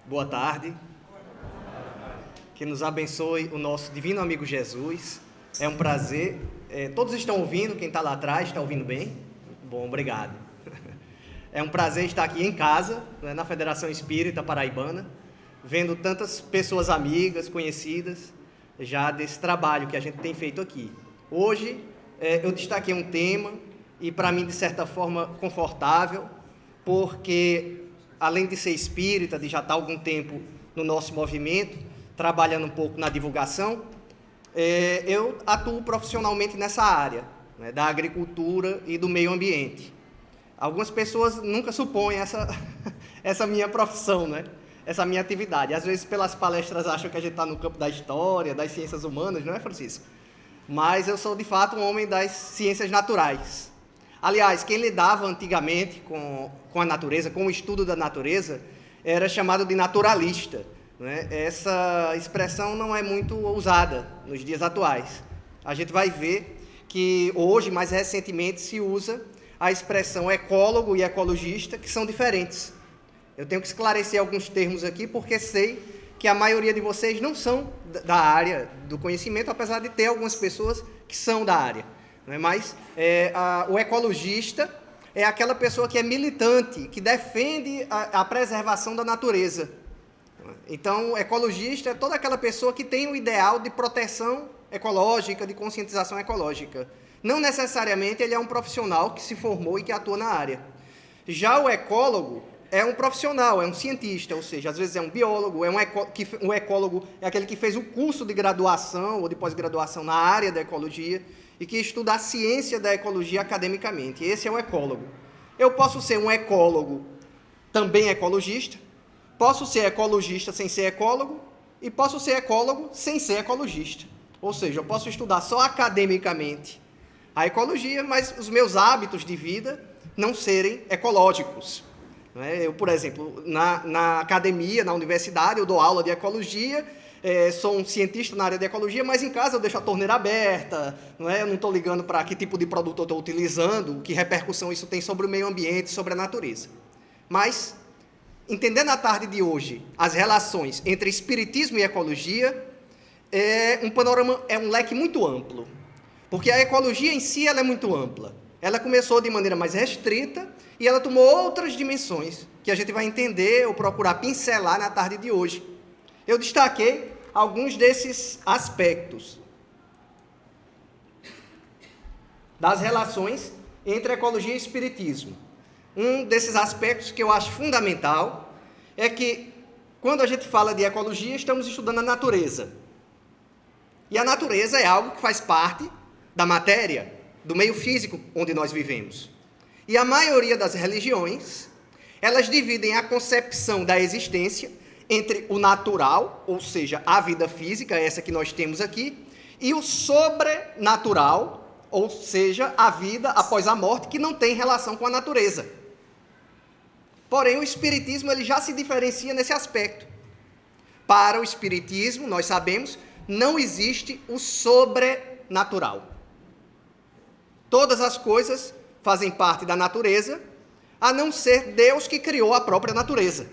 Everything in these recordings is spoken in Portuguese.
Boa tarde. Que nos abençoe o nosso divino amigo Jesus. É um prazer. Todos estão ouvindo? Quem está lá atrás está ouvindo bem? Bom, obrigado. É um prazer estar aqui em casa, na Federação Espírita Paraibana, vendo tantas pessoas amigas, conhecidas, já desse trabalho que a gente tem feito aqui. Hoje, eu destaquei um tema, e para mim, de certa forma, confortável, porque, além de ser espírita, de já estar há algum tempo no nosso movimento, trabalhando um pouco na divulgação, eu atuo profissionalmente nessa área, né, da agricultura e do meio ambiente. Algumas pessoas nunca supõem essa minha profissão, né? Essa minha atividade. Às vezes, pelas palestras, acham que a gente está no campo da história, das ciências humanas, não é, Francisco? Mas eu sou, de fato, um homem das ciências naturais. Aliás, quem lidava antigamente com a natureza, com o estudo da natureza, era chamado de naturalista, né? Essa expressão não é muito usada nos dias atuais. A gente vai ver que hoje, mais recentemente, se usa a expressão ecólogo e ecologista, que são diferentes. Eu tenho que esclarecer alguns termos aqui, porque sei que a maioria de vocês não são da área do conhecimento, apesar de ter algumas pessoas que são da área. Mas o ecologista é aquela pessoa que é militante, que defende a preservação da natureza. Então, o ecologista é toda aquela pessoa que tem o ideal de proteção ecológica, de conscientização ecológica. Não necessariamente ele é um profissional que se formou e que atua na área. Já o ecólogo é um profissional, é um cientista, ou seja, às vezes é um biólogo, o ecólogo é aquele que fez o curso de graduação ou de pós-graduação na área da ecologia e que estuda a ciência da ecologia academicamente. Esse é o ecólogo. Eu posso ser um ecólogo também ecologista, posso ser ecologista sem ser ecólogo e posso ser ecólogo sem ser ecologista. Ou seja, eu posso estudar só academicamente a ecologia, mas os meus hábitos de vida não serem ecológicos. Eu, por exemplo, na academia, na universidade, eu dou aula de ecologia, sou um cientista na área de ecologia, mas em casa eu deixo a torneira aberta, eu não estou ligando para que tipo de produto eu estou utilizando, que repercussão isso tem sobre o meio ambiente, sobre a natureza. Mas, entendendo a tarde de hoje as relações entre espiritismo e ecologia, é um leque muito amplo. Porque a ecologia em si ela é muito ampla. Ela começou de maneira mais restrita e ela tomou outras dimensões que a gente vai entender ou procurar pincelar na tarde de hoje. Eu destaquei alguns desses aspectos das relações entre ecologia e espiritismo. Um desses aspectos que eu acho fundamental é que, quando a gente fala de ecologia, estamos estudando a natureza. E a natureza é algo que faz parte da matéria, do meio físico onde nós vivemos. E a maioria das religiões, elas dividem a concepção da existência entre o natural, ou seja, a vida física, essa que nós temos aqui, e o sobrenatural, ou seja, a vida após a morte, que não tem relação com a natureza. Porém, o espiritismo ele já se diferencia nesse aspecto. Para o espiritismo, nós sabemos, não existe o sobrenatural. Todas as coisas fazem parte da natureza, a não ser Deus que criou a própria natureza.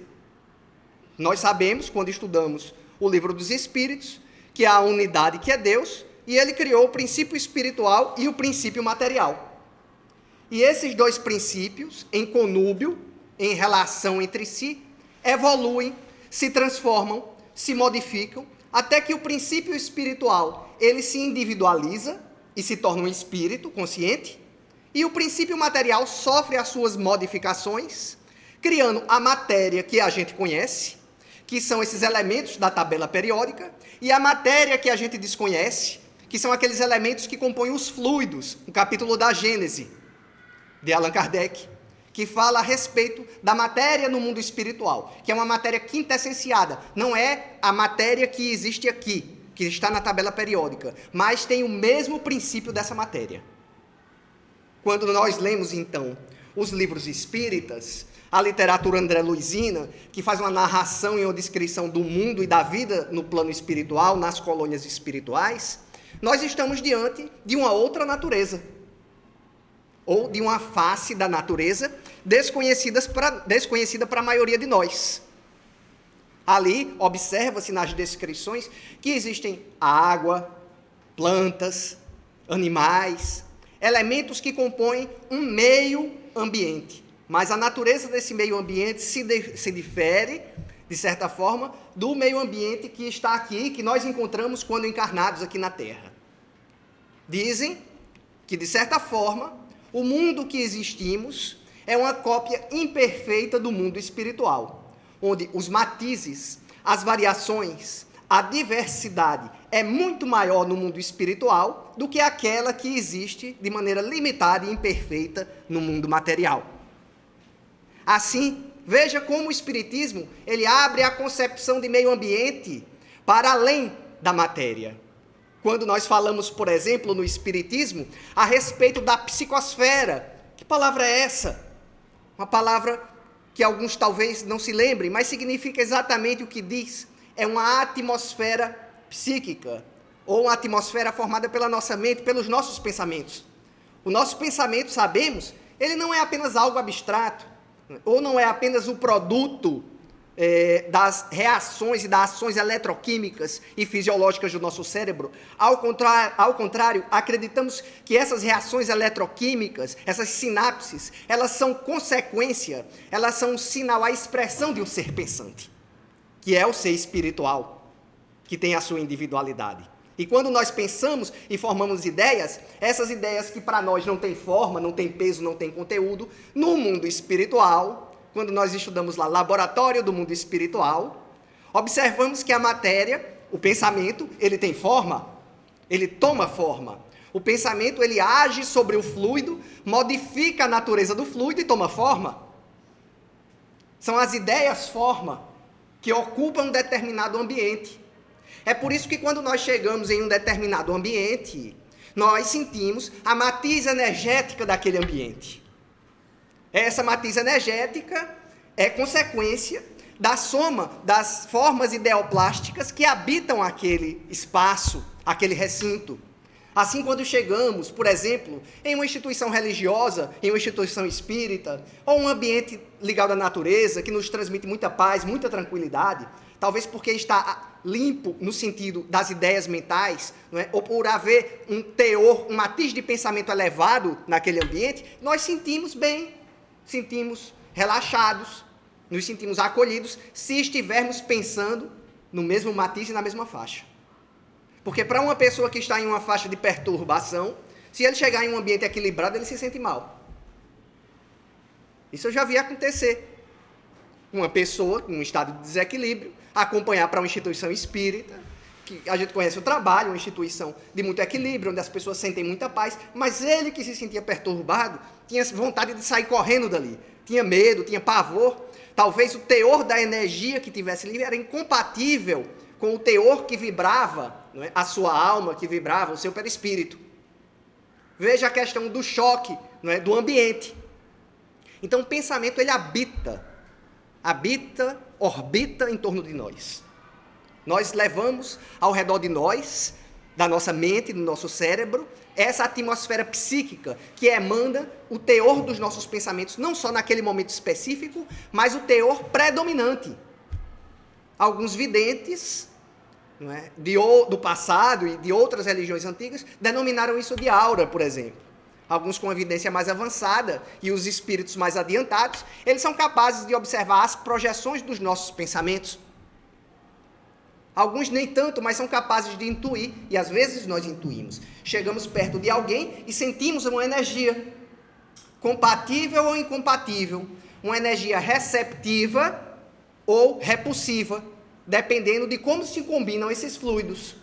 Nós sabemos, quando estudamos o livro dos Espíritos, que há a unidade que é Deus, e ele criou o princípio espiritual e o princípio material. E esses dois princípios, em conúbio, em relação entre si, evoluem, se transformam, se modificam, até que o princípio espiritual ele se individualiza e se torna um espírito consciente, e o princípio material sofre as suas modificações, criando a matéria que a gente conhece, que são esses elementos da tabela periódica, e a matéria que a gente desconhece, que são aqueles elementos que compõem os fluidos, o capítulo da Gênese, de Allan Kardec, que fala a respeito da matéria no mundo espiritual, que é uma matéria quintessenciada, não é a matéria que existe aqui, que está na tabela periódica, mas tem o mesmo princípio dessa matéria. Quando nós lemos, então, os livros espíritas, a literatura andré-luisina, que faz uma narração e uma descrição do mundo e da vida no plano espiritual, nas colônias espirituais, nós estamos diante de uma outra natureza, ou de uma face da natureza desconhecida para a maioria de nós. Ali, observa-se nas descrições que existem água, plantas, animais, elementos que compõem um meio ambiente. Mas a natureza desse meio ambiente se difere, de certa forma, do meio ambiente que está aqui, que nós encontramos quando encarnados aqui na Terra. Dizem que, de certa forma, o mundo que existimos é uma cópia imperfeita do mundo espiritual, onde os matizes, as variações, a diversidade é muito maior no mundo espiritual do que aquela que existe de maneira limitada e imperfeita no mundo material. Assim, veja como o Espiritismo ele abre a concepção de meio ambiente para além da matéria. Quando nós falamos, por exemplo, no Espiritismo, a respeito da psicosfera, que palavra é essa? Uma palavra que alguns talvez não se lembrem, mas significa exatamente o que diz. É uma atmosfera psíquica, ou uma atmosfera formada pela nossa mente, pelos nossos pensamentos. O nosso pensamento, sabemos, ele não é apenas algo abstrato, ou não é apenas o produto das reações e das ações eletroquímicas e fisiológicas do nosso cérebro. Ao contrário, acreditamos que essas reações eletroquímicas, essas sinapses, elas são consequência, elas são um sinal, a expressão de um ser pensante, que é o ser espiritual, que tem a sua individualidade. E quando nós pensamos e formamos ideias, essas ideias que para nós não têm forma, não têm peso, não têm conteúdo, no mundo espiritual, quando nós estudamos lá laboratório do mundo espiritual, observamos que a matéria, o pensamento, ele tem forma, ele toma forma. O pensamento, ele age sobre o fluido, modifica a natureza do fluido e toma forma. São as ideias forma que ocupam um determinado ambiente. É por isso que quando nós chegamos em um determinado ambiente, nós sentimos a matriz energética daquele ambiente. Essa matriz energética é consequência da soma das formas ideoplásticas que habitam aquele espaço, aquele recinto. Assim, quando chegamos, por exemplo, em uma instituição religiosa, em uma instituição espírita, ou um ambiente ligado à natureza, que nos transmite muita paz, muita tranquilidade, talvez porque está limpo no sentido das ideias mentais, não é? Ou por haver um teor, um matiz de pensamento elevado naquele ambiente, nós sentimos bem, sentimos relaxados, nos sentimos acolhidos, se estivermos pensando no mesmo matiz e na mesma faixa. Porque para uma pessoa que está em uma faixa de perturbação, se ele chegar em um ambiente equilibrado, ele se sente mal. Isso eu já vi acontecer. Uma pessoa com um estado de desequilíbrio, acompanhar para uma instituição espírita, que a gente conhece o trabalho, uma instituição de muito equilíbrio, onde as pessoas sentem muita paz, mas ele que se sentia perturbado, tinha vontade de sair correndo dali, tinha medo, tinha pavor. Talvez o teor da energia que tivesse ali era incompatível com o teor que vibrava, não é? A sua alma, que vibrava, o seu perispírito. Veja a questão do choque, não é? Do ambiente. Então o pensamento, ele orbita em torno de nós. Nós levamos ao redor de nós, da nossa mente, do nosso cérebro, essa atmosfera psíquica que emana o teor dos nossos pensamentos, não só naquele momento específico, mas o teor predominante. Alguns videntes, não é, do passado e de outras religiões antigas denominaram isso de aura, por exemplo. Alguns com evidência mais avançada e os espíritos mais adiantados, eles são capazes de observar as projeções dos nossos pensamentos. Alguns nem tanto, mas são capazes de intuir, e às vezes nós intuímos. Chegamos perto de alguém e sentimos uma energia, compatível ou incompatível, uma energia receptiva ou repulsiva, dependendo de como se combinam esses fluidos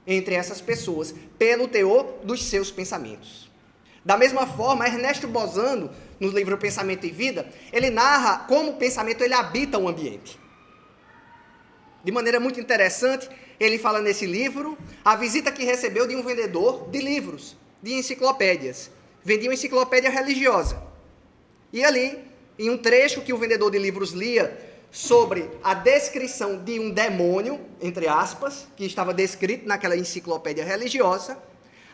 entre essas pessoas, pelo teor dos seus pensamentos. Da mesma forma, Ernesto Bozano, no livro Pensamento e Vida, ele narra como o pensamento ele habita o ambiente. De maneira muito interessante, ele fala nesse livro a visita que recebeu de um vendedor de livros, de enciclopédias. Vendia uma enciclopédia religiosa. E ali, em um trecho que o vendedor de livros lia sobre a descrição de um demônio, entre aspas, que estava descrito naquela enciclopédia religiosa,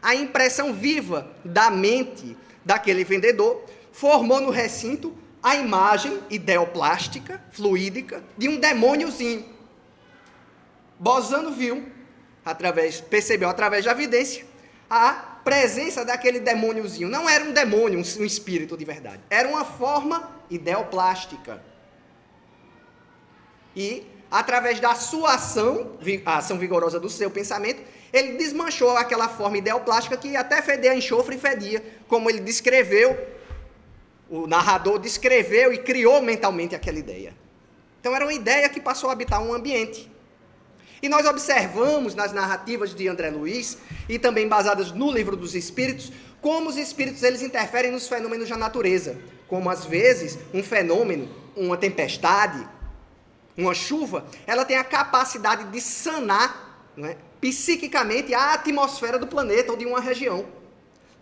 a impressão viva da mente daquele vendedor formou no recinto a imagem ideoplástica, fluídica, de um demôniozinho. Bolzano percebeu através da evidência, a presença daquele demôniozinho. Não era um demônio, um espírito de verdade. Era uma forma ideoplástica. E, através da sua ação, a ação vigorosa do seu pensamento, ele desmanchou aquela forma ideoplástica que até fedia enxofre e fedia, como ele descreveu, o narrador descreveu e criou mentalmente aquela ideia. Então era uma ideia que passou a habitar um ambiente. E nós observamos nas narrativas de André Luiz, e também baseadas no Livro dos Espíritos, como os espíritos eles interferem nos fenômenos da natureza. Como às vezes um fenômeno, uma tempestade, uma chuva, ela tem a capacidade de sanar, não é, psiquicamente a atmosfera do planeta ou de uma região,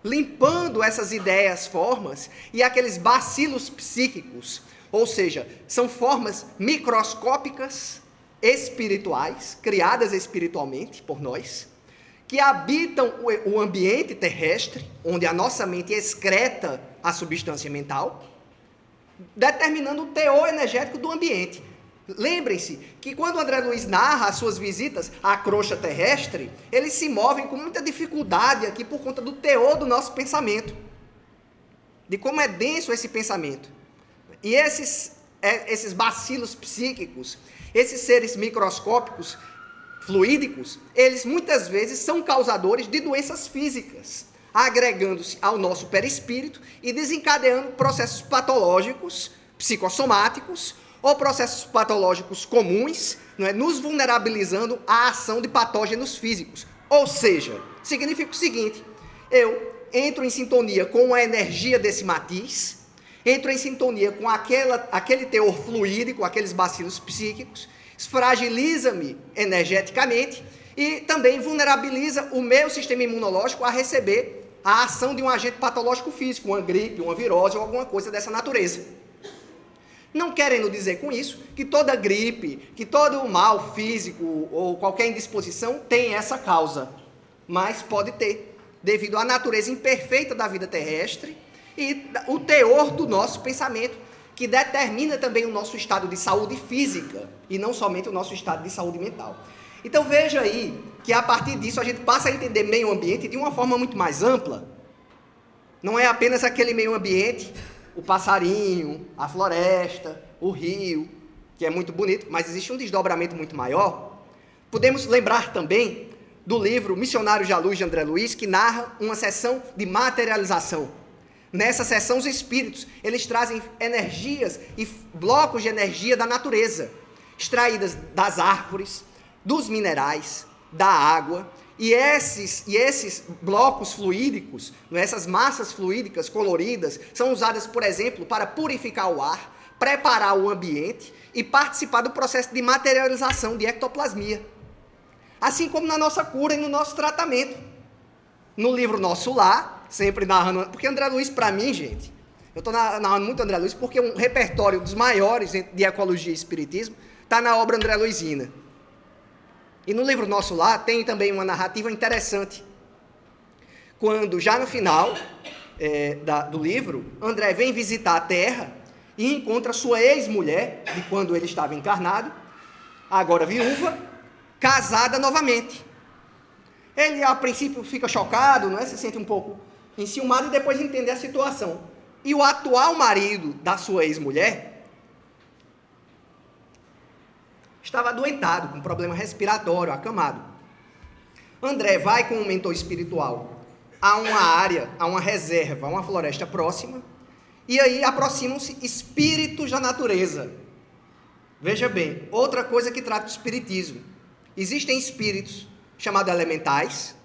limpando essas ideias, formas e aqueles bacilos psíquicos, ou seja, são formas microscópicas espirituais, criadas espiritualmente por nós, que habitam o ambiente terrestre, onde a nossa mente excreta a substância mental, determinando o teor energético do ambiente. Lembrem-se que quando André Luiz narra as suas visitas à crosta terrestre, eles se movem com muita dificuldade aqui por conta do teor do nosso pensamento, de como é denso esse pensamento. E esses bacilos psíquicos, esses seres microscópicos, fluídicos, eles muitas vezes são causadores de doenças físicas, agregando-se ao nosso perispírito e desencadeando processos patológicos, psicossomáticos, ou processos patológicos comuns, não é, nos vulnerabilizando à ação de patógenos físicos. Ou seja, significa o seguinte: eu entro em sintonia com a energia desse matiz, entro em sintonia com aquele teor fluídico, aqueles bacilos psíquicos, fragiliza-me energeticamente e também vulnerabiliza o meu sistema imunológico a receber a ação de um agente patológico físico, uma gripe, uma virose ou alguma coisa dessa natureza. Não querendo dizer com isso que toda gripe, que todo mal físico ou qualquer indisposição tem essa causa, mas pode ter, devido à natureza imperfeita da vida terrestre e o teor do nosso pensamento, que determina também o nosso estado de saúde física e não somente o nosso estado de saúde mental. Então veja aí que a partir disso a gente passa a entender meio ambiente de uma forma muito mais ampla. Não é apenas aquele meio ambiente, o passarinho, a floresta, o rio, que é muito bonito, mas existe um desdobramento muito maior. Podemos lembrar também do livro Missionários da Luz, de André Luiz, que narra uma sessão de materialização. Nessa sessão, os espíritos, eles trazem energias e blocos de energia da natureza, extraídas das árvores, dos minerais, da água, e esses blocos fluídicos, essas massas fluídicas coloridas, são usadas, por exemplo, para purificar o ar, preparar o ambiente e participar do processo de materialização de ectoplasmia. Assim como na nossa cura e no nosso tratamento. No livro Nosso Lar, sempre narrando, porque André Luiz, para mim, gente, eu estou narrando muito André Luiz, porque um repertório dos maiores de ecologia e espiritismo está na obra André Luizina. E no livro Nosso Lar tem também uma narrativa interessante, quando já no final do livro, André vem visitar a Terra e encontra sua ex-mulher, de quando ele estava encarnado, agora viúva, casada novamente. Ele, a princípio, fica chocado, não é? Se sente um pouco enciumado e depois entende a situação. E o atual marido da sua ex-mulher estava adoentado, com problema respiratório, acamado. André vai com um mentor espiritual a uma área, a uma reserva, a uma floresta próxima, e aí aproximam-se espíritos da natureza. Veja bem, outra coisa que trata do espiritismo. Existem espíritos chamados elementais,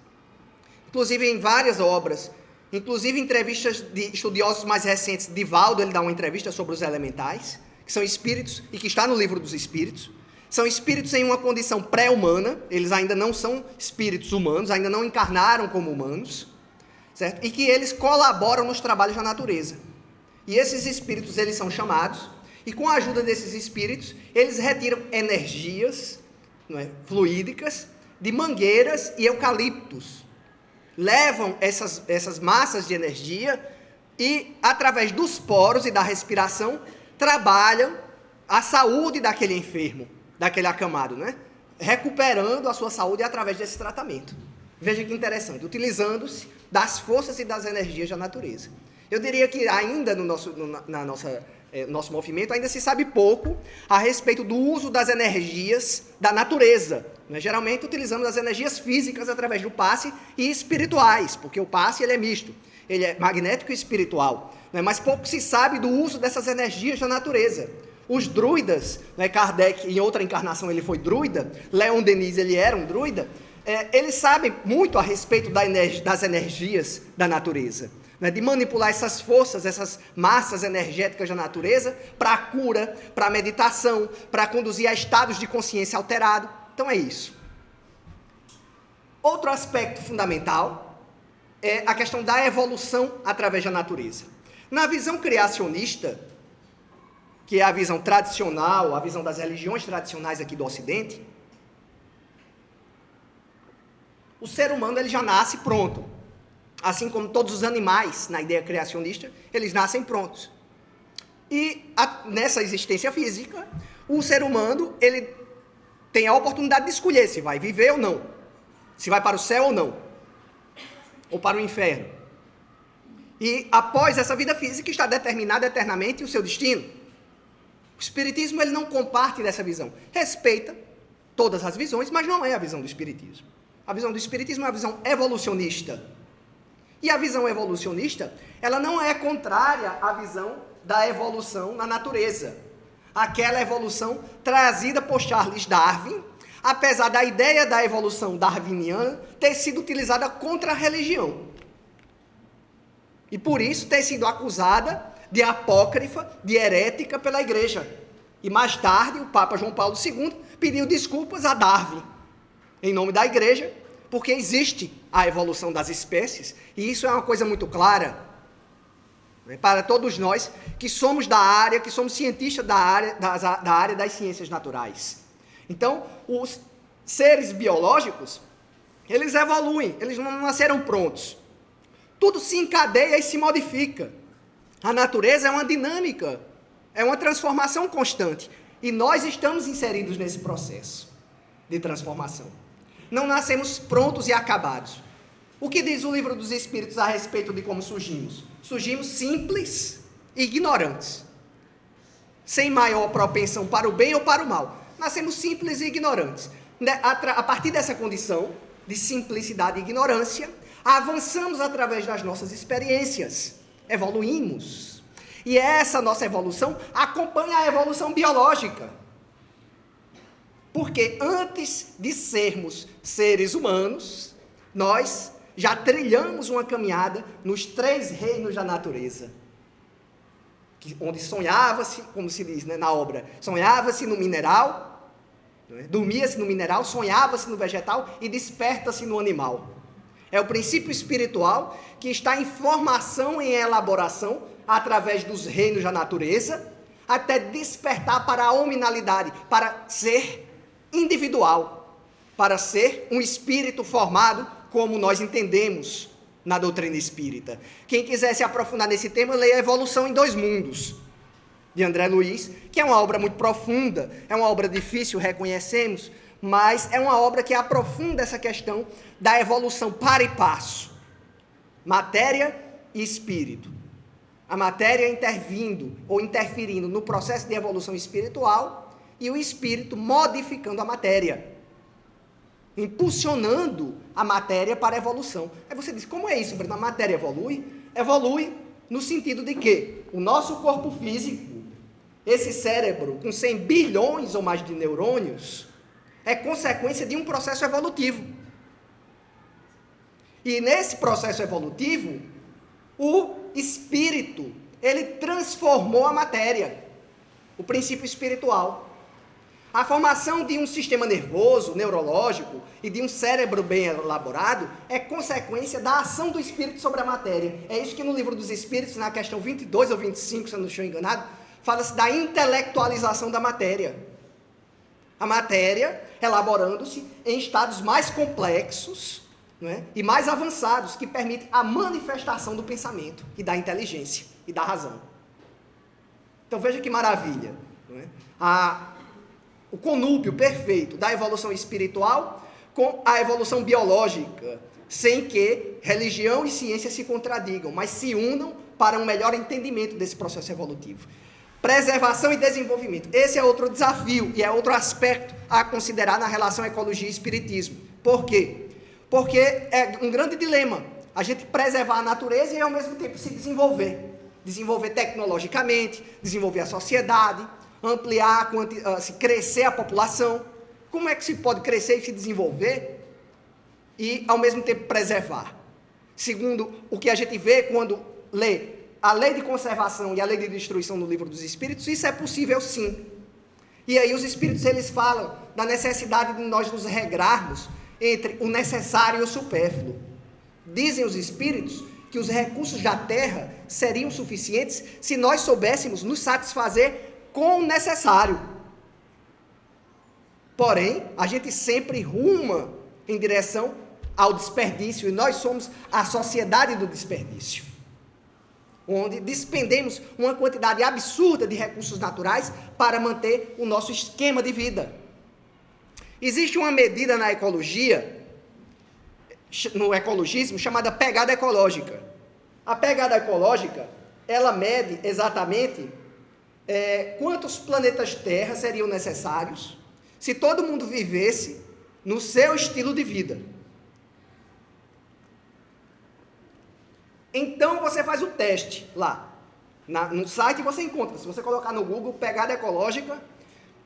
inclusive em várias obras, inclusive em entrevistas de estudiosos mais recentes, Divaldo, ele dá uma entrevista sobre os elementais, que são espíritos, e que está no livro dos espíritos. São espíritos em uma condição pré-humana, eles ainda não são espíritos humanos, ainda não encarnaram como humanos, certo? E que eles colaboram nos trabalhos da natureza. E esses espíritos, eles são chamados, e com a ajuda desses espíritos, eles retiram energias, não é, fluídicas, de mangueiras e eucaliptos. Levam essas massas de energia e, através dos poros e da respiração, trabalham a saúde daquele enfermo, daquele acamado, né? Recuperando a sua saúde através desse tratamento. Veja que interessante, utilizando-se das forças e das energias da natureza. Eu diria que ainda no nosso movimento ainda se sabe pouco a respeito do uso das energias da natureza. Nós geralmente utilizamos as energias físicas através do passe e espirituais, porque o passe ele é misto, ele é magnético e espiritual. Mas pouco se sabe do uso dessas energias da natureza. Os druidas, Kardec em outra encarnação ele foi druida, Leon Denis ele era um druida, eles sabem muito a respeito das energias da natureza, de manipular essas forças, essas massas energéticas da natureza para a cura, para a meditação, para conduzir a estados de consciência alterado. Então é isso. Outro aspecto fundamental é a questão da evolução através da natureza. Na visão criacionista, que é a visão tradicional, a visão das religiões tradicionais aqui do Ocidente, o ser humano ele já nasce pronto. Assim como todos os animais, na ideia criacionista, eles nascem prontos. E nessa existência física, o ser humano ele tem a oportunidade de escolher se vai viver ou não, se vai para o céu ou não, ou para o inferno. E após essa vida física está determinado eternamente o seu destino. O Espiritismo ele não comparte dessa visão, respeita todas as visões, mas não é a visão do Espiritismo. A visão do Espiritismo é uma visão evolucionista. E a visão evolucionista, ela não é contrária à visão da evolução na natureza. Aquela evolução trazida por Charles Darwin, apesar da ideia da evolução darwiniana ter sido utilizada contra a religião. E por isso ter sido acusada de apócrifa, de herética pela igreja. E mais tarde, o Papa João Paulo II pediu desculpas a Darwin, em nome da igreja, porque existe a evolução das espécies, e isso é uma coisa muito clara, né, para todos nós que somos da área, que somos cientistas da área das ciências naturais. Então, os seres biológicos, eles evoluem, eles não nasceram prontos. Tudo se encadeia e se modifica. A natureza é uma dinâmica, é uma transformação constante, e nós estamos inseridos nesse processo de transformação. Não nascemos prontos e acabados. O que diz o Livro dos Espíritos a respeito de como surgimos? Surgimos simples e ignorantes, sem maior propensão para o bem ou para o mal. Nascemos simples e ignorantes. A partir dessa condição de simplicidade e ignorância, avançamos através das nossas experiências, evoluímos. E essa nossa evolução acompanha a evolução biológica. Porque antes de sermos seres humanos, nós já trilhamos uma caminhada nos 3 reinos da natureza. Onde sonhava-se, como se diz, né, na obra, sonhava-se no mineral, né, dormia-se no mineral, sonhava-se no vegetal e desperta-se no animal. É o princípio espiritual que está em formação e em elaboração através dos reinos da natureza, até despertar para a hominalidade, para ser individual, para ser um espírito formado como nós entendemos na doutrina espírita. Quem quiser se aprofundar nesse tema, leia Evolução em 2 Mundos, de André Luiz, que é uma obra muito profunda, é uma obra difícil, reconhecemos, mas é uma obra que aprofunda essa questão da evolução para e passo, matéria e espírito. A matéria intervindo ou interferindo no processo de evolução espiritual e o espírito modificando a matéria, impulsionando a matéria para a evolução. Aí você diz, como é isso, Breno? A matéria evolui? Evolui no sentido de que o nosso corpo físico, esse cérebro com 100 bilhões ou mais de neurônios, é consequência de um processo evolutivo. E nesse processo evolutivo, o espírito, ele transformou a matéria, o princípio espiritual. A formação de um sistema nervoso, neurológico e de um cérebro bem elaborado é consequência da ação do espírito sobre a matéria. É isso que no Livro dos Espíritos, na questão 22 ou 25, se eu não estou enganado, fala-se da intelectualização da matéria. A matéria elaborando-se em estados mais complexos, não é? E mais avançados, que permitem a manifestação do pensamento e da inteligência e da razão. Então veja que maravilha, não é? O conúbio perfeito da evolução espiritual com a evolução biológica, sem que religião e ciência se contradigam, mas se unam para um melhor entendimento desse processo evolutivo. Preservação e desenvolvimento. Esse é outro desafio e é outro aspecto a considerar na relação ecologia e espiritismo. Por quê? Porque é um grande dilema a gente preservar a natureza e ao mesmo tempo se desenvolver. Desenvolver tecnologicamente, desenvolver a sociedade, ampliar, crescer a população. Como é que se pode crescer e se desenvolver e ao mesmo tempo preservar? Segundo o que a gente vê quando lê a lei de conservação e a lei de destruição no Livro dos Espíritos, isso é possível sim. E aí os Espíritos eles falam da necessidade de nós nos regrarmos entre o necessário e o supérfluo. Dizem os Espíritos que os recursos da Terra seriam suficientes se nós soubéssemos nos satisfazer com o necessário. Porém, a gente sempre ruma em direção ao desperdício, e nós somos a sociedade do desperdício, onde despendemos uma quantidade absurda de recursos naturais para manter o nosso esquema de vida. Existe uma medida na ecologia, no ecologismo, chamada pegada ecológica. A pegada ecológica, ela mede exatamente quantos planetas Terra seriam necessários se todo mundo vivesse no seu estilo de vida. Então você faz o teste lá, no site você encontra, se você colocar no Google pegada ecológica,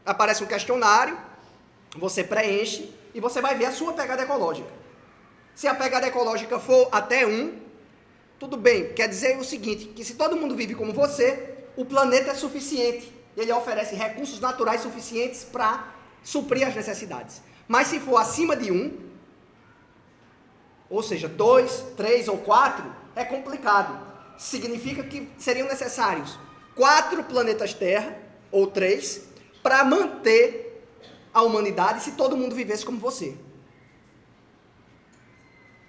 aparece um questionário, você preenche e você vai ver a sua pegada ecológica. Se a pegada ecológica for até 1, tudo bem, quer dizer o seguinte, que se todo mundo vive como você, o planeta é suficiente, ele oferece recursos naturais suficientes para suprir as necessidades. Mas se for acima de 1, ou seja, 2, 3 ou 4, é complicado. Significa que seriam necessários 4 planetas Terra, ou 3, para manter a humanidade se todo mundo vivesse como você.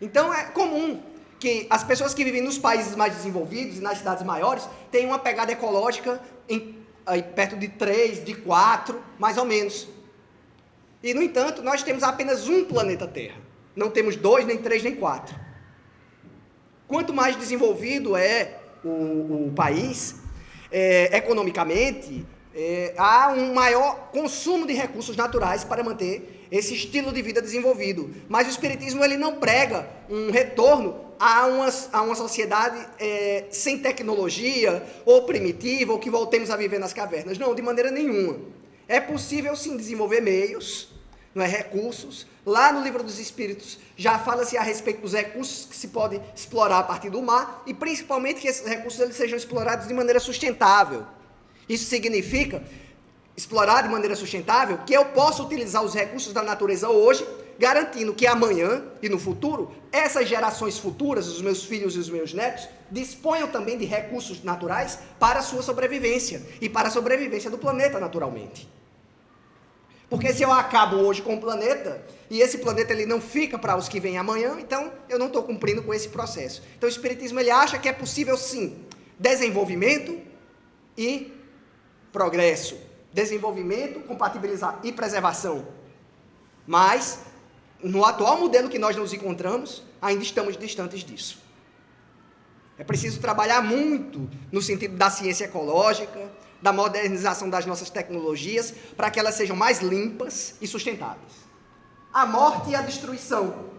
Então é comum que as pessoas que vivem nos países mais desenvolvidos e nas cidades maiores tenham uma pegada ecológica perto de 3, de 4, mais ou menos. E, no entanto, nós temos apenas um planeta Terra. Não temos 2, nem 3, nem 4. Quanto mais desenvolvido é o país, economicamente, há um maior consumo de recursos naturais para manter esse estilo de vida desenvolvido. Mas o Espiritismo ele não prega um retorno a uma sociedade sem tecnologia, ou primitiva, ou que voltemos a viver nas cavernas. Não, de maneira nenhuma. É possível sim desenvolver meios, não é, recursos. Lá no Livro dos Espíritos já fala-se a respeito dos recursos que se pode explorar a partir do mar, e principalmente que esses recursos eles sejam explorados de maneira sustentável. Isso significa explorar de maneira sustentável que eu posso utilizar os recursos da natureza hoje, garantindo que amanhã e no futuro, essas gerações futuras, os meus filhos e os meus netos, disponham também de recursos naturais para a sua sobrevivência e para a sobrevivência do planeta naturalmente. Porque se eu acabo hoje com o planeta, e esse planeta ele não fica para os que vêm amanhã, então eu não estou cumprindo com esse processo. Então o Espiritismo ele acha que é possível sim, desenvolvimento e progresso. Desenvolvimento, compatibilizar e preservação. Mas, no atual modelo que nós nos encontramos, ainda estamos distantes disso. É preciso trabalhar muito no sentido da ciência ecológica, da modernização das nossas tecnologias, para que elas sejam mais limpas e sustentáveis. A morte e a destruição,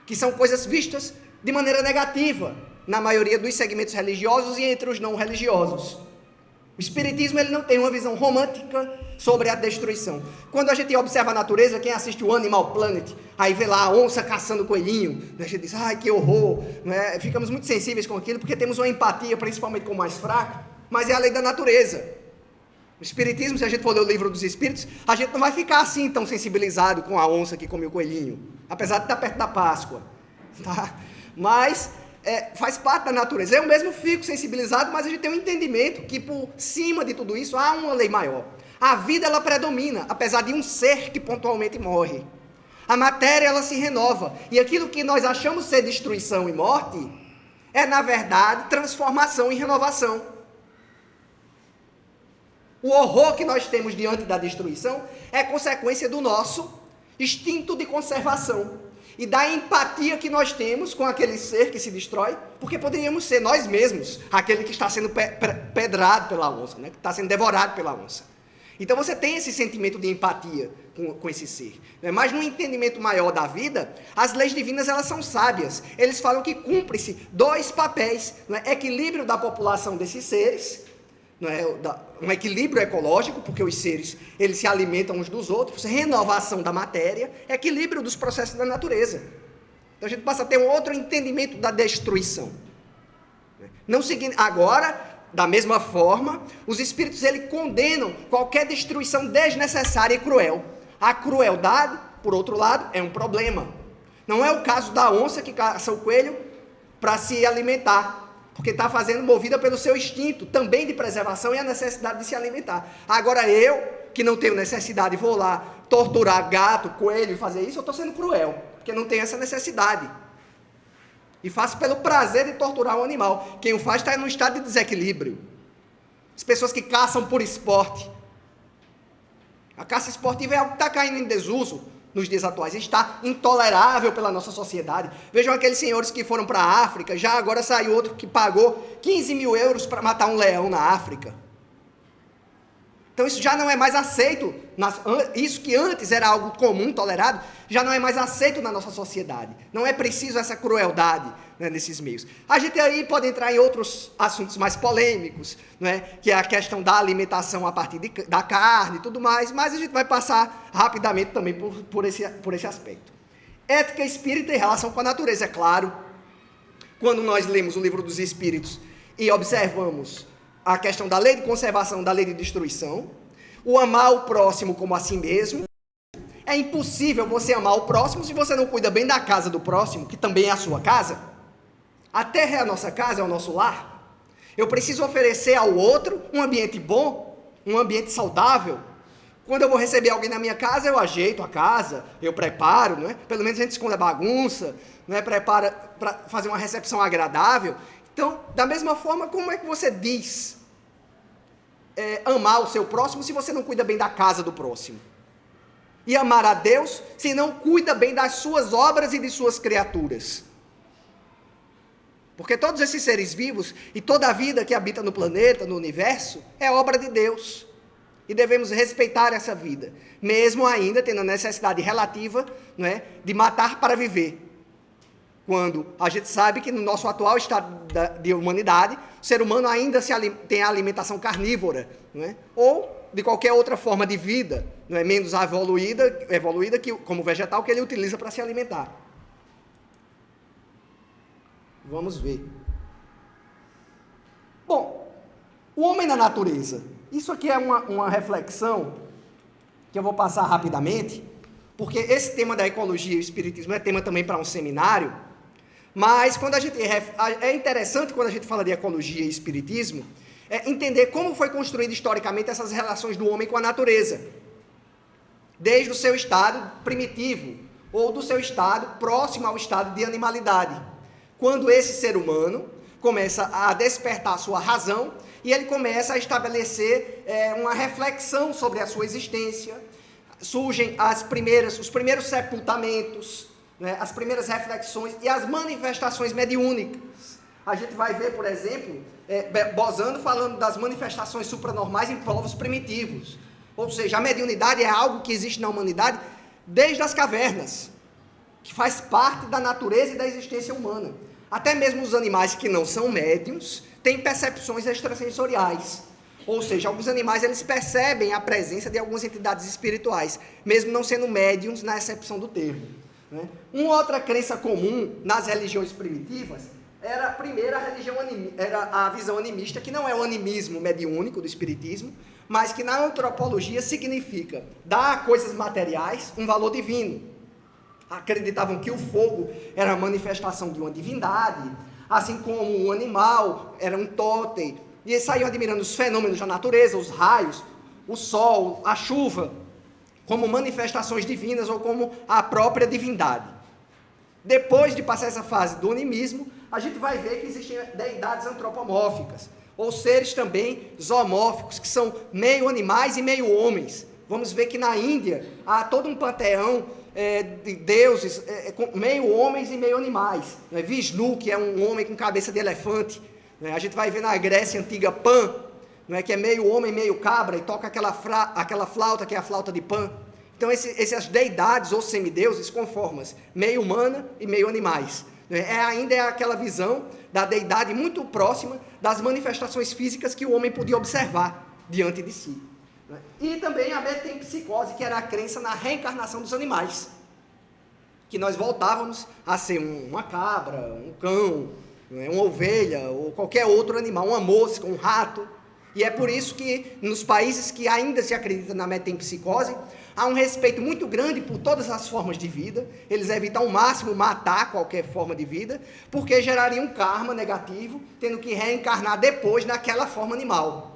que são coisas vistas de maneira negativa, na maioria dos segmentos religiosos e entre os não religiosos. O Espiritismo ele não tem uma visão romântica sobre a destruição. Quando a gente observa a natureza, quem assiste o Animal Planet, aí vê lá a onça caçando coelhinho, a gente diz, ai que horror, né? Ficamos muito sensíveis com aquilo, porque temos uma empatia, principalmente com o mais fraco, mas é a lei da natureza. O Espiritismo, se a gente for ler o Livro dos Espíritos, a gente não vai ficar assim tão sensibilizado com a onça que come o coelhinho, apesar de estar perto da Páscoa, tá? Mas faz parte da natureza. Eu mesmo fico sensibilizado, mas a gente tem um entendimento que por cima de tudo isso há uma lei maior. A vida ela predomina, apesar de um ser que pontualmente morre. A matéria, ela se renova. E aquilo que nós achamos ser destruição e morte, é, na verdade, transformação e renovação. O horror que nós temos diante da destruição é consequência do nosso instinto de conservação e da empatia que nós temos com aquele ser que se destrói, porque poderíamos ser nós mesmos aquele que está sendo pedrado pela onça, né? Que está sendo devorado pela onça. Então você tem esse sentimento de empatia com esse ser, né? Mas no entendimento maior da vida, as leis divinas, elas são sábias. Eles falam que cumpre-se dois papéis, né? Equilíbrio da população desses seres, não é? Um equilíbrio ecológico, porque os seres, eles se alimentam uns dos outros, renovação da matéria, equilíbrio dos processos da natureza. Então a gente passa a ter um outro entendimento da destruição. Não seguindo, agora, da mesma forma, os espíritos, eles condenam qualquer destruição desnecessária e cruel. A crueldade, por outro lado, é um problema. Não é o caso da onça que caça o coelho para se alimentar, porque está fazendo movida pelo seu instinto, também de preservação e a necessidade de se alimentar. Agora eu, que não tenho necessidade, vou lá torturar gato, coelho e fazer isso, eu estou sendo cruel, porque não tenho essa necessidade. E faço pelo prazer de torturar um animal. Quem o faz está em um estado de desequilíbrio. As pessoas que caçam por esporte. A caça esportiva é algo que está caindo em desuso nos dias atuais, está intolerável pela nossa sociedade. Vejam aqueles senhores que foram para a África, já agora saiu outro que pagou 15 mil euros para matar um leão na África. Então isso já não é mais aceito, isso que antes era algo comum, tolerado, já não é mais aceito na nossa sociedade. Não é preciso essa crueldade, né, nesses meios. A gente aí pode entrar em outros assuntos mais polêmicos, né, que é a questão da alimentação a partir da carne e tudo mais, mas a gente vai passar rapidamente também por esse aspecto. Ética espírita em relação com a natureza, é claro. Quando nós lemos o livro dos Espíritos e observamos a questão da lei de conservação, da lei de destruição, o amar o próximo como a si mesmo. É impossível você amar o próximo se você não cuida bem da casa do próximo, que também é a sua casa. A terra é a nossa casa, é o nosso lar. Eu preciso oferecer ao outro um ambiente bom, um ambiente saudável. Quando eu vou receber alguém na minha casa, eu ajeito a casa, eu preparo, não é? Pelo menos a gente esconde a bagunça, não é? Prepara para fazer uma recepção agradável. Então, da mesma forma, como é que você diz amar o seu próximo se você não cuida bem da casa do próximo? E amar a Deus se não cuida bem das suas obras e de suas criaturas? Porque todos esses seres vivos e toda a vida que habita no planeta, no universo, é obra de Deus. E devemos respeitar essa vida, mesmo ainda tendo a necessidade relativa, não é, de matar para viver. Quando a gente sabe que no nosso atual estado de humanidade, o ser humano ainda tem a alimentação carnívora, não é? Ou de qualquer outra forma de vida, não é? Menos evoluída que, como vegetal, que ele utiliza para se alimentar. Vamos ver. Bom, o homem na natureza. Isso aqui é uma reflexão que eu vou passar rapidamente, porque esse tema da ecologia e o espiritismo é tema também para um seminário. Mas quando é interessante quando a gente fala de ecologia e espiritismo, entender como foi construída historicamente essas relações do homem com a natureza. Desde o seu estado primitivo, ou do seu estado próximo ao estado de animalidade. Quando esse ser humano começa a despertar a sua razão, e ele começa a estabelecer uma reflexão sobre a sua existência, surgem os primeiros sepultamentos, né, as primeiras reflexões e as manifestações mediúnicas. A gente vai ver, por exemplo, Bosano falando das manifestações supranormais em povos primitivos. Ou seja, a mediunidade é algo que existe na humanidade desde as cavernas, que faz parte da natureza e da existência humana. Até mesmo os animais que não são médiuns têm percepções extrasensoriais. Ou seja, alguns animais eles percebem a presença de algumas entidades espirituais, mesmo não sendo médiuns na acepção do termo. Né? Uma outra crença comum nas religiões primitivas era, primeiro, era a visão animista, que não é o animismo mediúnico do espiritismo, mas que na antropologia significa dar a coisas materiais um valor divino. Acreditavam que o fogo era a manifestação de uma divindade, assim como o animal era um totem, e eles saíam admirando os fenômenos da natureza, os raios, o sol, a chuva. como manifestações divinas ou como a própria divindade. Depois de passar essa fase do animismo, a gente vai ver que existem deidades antropomórficas, ou seres também zoomórficos, que são meio animais e meio homens. Vamos ver que na Índia há todo um panteão de deuses, meio homens e meio animais. Vishnu, que é um homem com cabeça de elefante. A gente vai ver na Grécia antiga Pan, que é meio homem, meio cabra, e toca aquela flauta, que é a flauta de Pan. Então, essas deidades ou semideuses com formas meio humana e meio animais. Ainda é aquela visão da deidade muito próxima das manifestações físicas que o homem podia observar diante de si. E também a metempsicose, que era a crença na reencarnação dos animais. Que nós voltávamos a ser uma cabra, um cão, uma ovelha, ou qualquer outro animal, uma mosca, um rato. E é por isso que nos países que ainda se acredita na metempsicose, há um respeito muito grande por todas as formas de vida. Eles evitam ao máximo matar qualquer forma de vida, porque geraria um karma negativo, tendo que reencarnar depois naquela forma animal.